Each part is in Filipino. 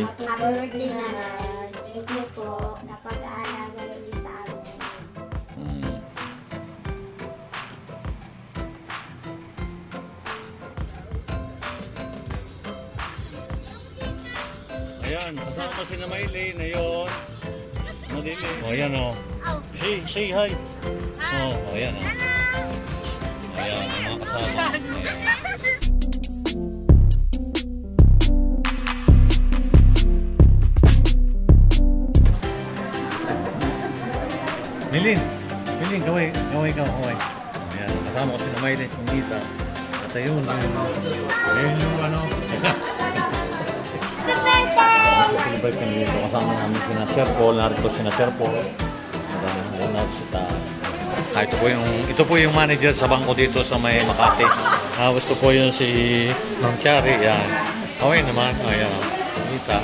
nanay. Happy birthday, nanay. Thank you po. Napag-aalaga rin sa amin. Hmm. Ayan, kasama ko si na Maylene. Ayun. Madilim. O, ayan o. Say hi. Oh, ayan o. Ayan, ang mga kasama. Ayan. Maylene, kaway ka. Ayan, kasama ko si na Maylene, kumita. At ayun, yung ano. Celebrate kami dito. Kasama namin sina Sir Paul. Narito sina Sir Paul. Ito po yung manager sa bangko dito sa may Makati. Gusto po yun si Ma'am Chari. Yan. Okay naman. Ayan. Kita.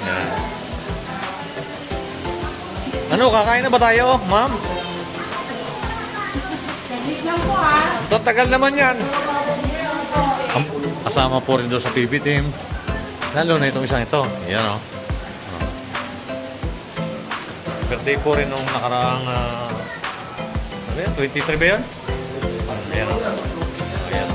Yan. Ano, kakain na ba tayo, ma'am? Tatagal naman yan. Kasama po rin doon sa PB team. Lalo na itong isang ito. Ayan o. Birthday po rin nung nakaraang 23 ba yan? Ayan o. Ayan.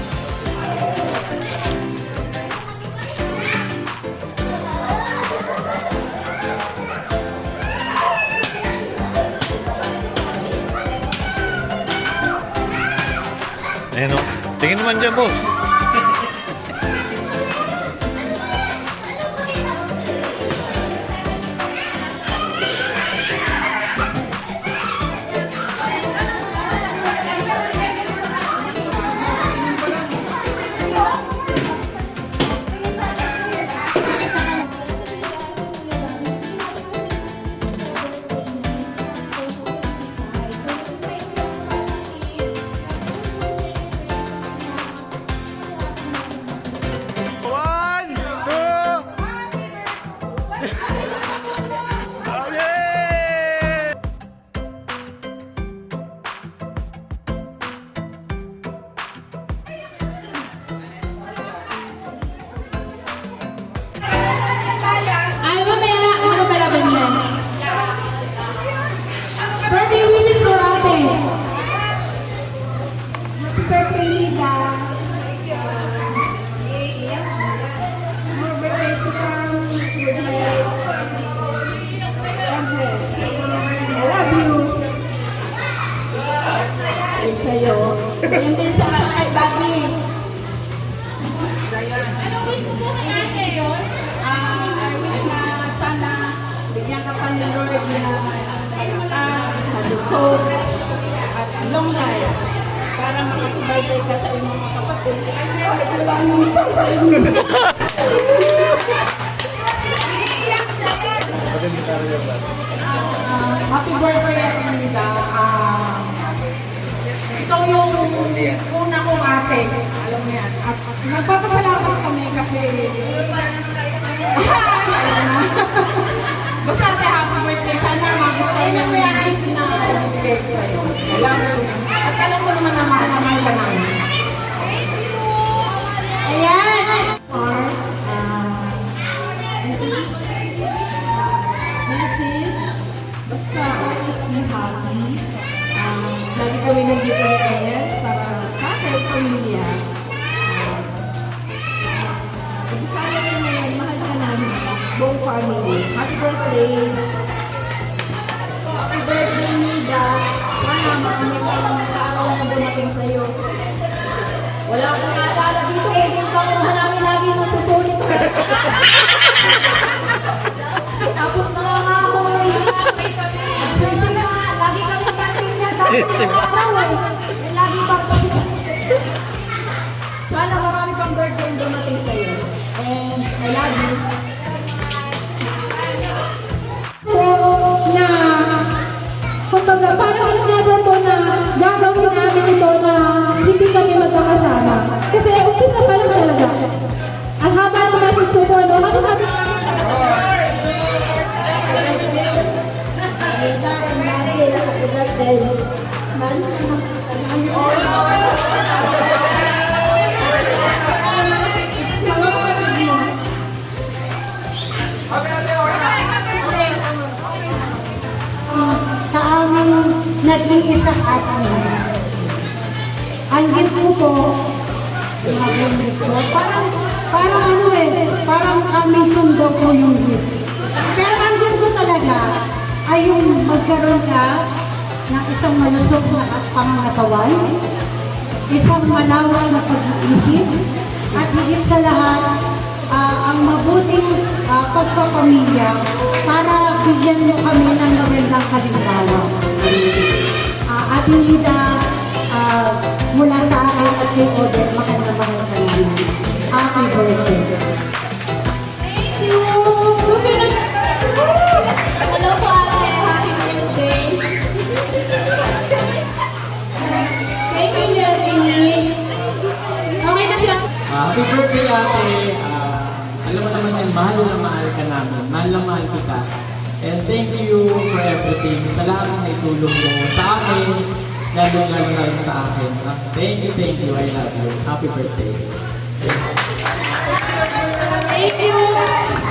Ayan o. Tingin naman dyan, boss. Birthday wishes for ate. Birthday, Lida. More birthdays to come. Good night. God bless. I love you. Ayun sa'yo. Ayun din sa kay Bobby. Ano wish mo po kay ate yun? I wish na sana bigyan ka pa ni Lord na halusog at long life para makasubaybay ka sa iyong mga kapatid. Happy birthday, Linda. Ikaw yung una kong ate. Alam mo yan. At nagpapasalamat kami kasi basta ate, happy birthday. Sana magustuhan niyo yung gift na ibigay ko sa'yo. Salamat. At alam ko naman na mahal naman ka namin. Ayan. Message. Basta always be happy. Lagi kami nandito ni Ed para sa akin, pamilya. Bisaya rin na yan, mahal ka namin. Buong family. Happy birthday! Happy birthday, Nida! Sana marami ka lang sa araw na dumating sa'yo. Wala akong naalala dito kung yung pangunahan namin lagi yung susulit. Tapos nangangako na yun. Lagi kami natin niya. Lagi pang sana marami kang birthday yung dumating sa'yo. And I love you. Na, kumbaga, parang never po na gagawin namin ito na hindi kami magkakasama. Kasi umpisa pa lang talaga. Ang haba ng message ko po, ano sabi nag-iisang atin. Ang gift ko po, yung gift ko, parang ano parang kami sundo ko yung gift. Pero ang gift ko talaga ay yung magkaroon ka ng isang malusog na pangangatawan, isang malawak na pag-iisip, at higit sa lahat, ang mabuting pagpapamilya para bigyan mo kami ng magandang kalimbawa. At hindi na mula sa akin at kay Odette, makandang kami. Happy birthday. Thank you! Susunod! Hello po ate, happy birthday! Thank you, Jeremy! Okay na siya? Happy birthday ate! Alam mo naman yan, mahal na mahal ka namin. Mahal na mahal kita. And thank you for everything. Sa lahat ng naitulong mo sa akin, lalo sa akin. Thank you. I love you. Happy birthday. Thank you!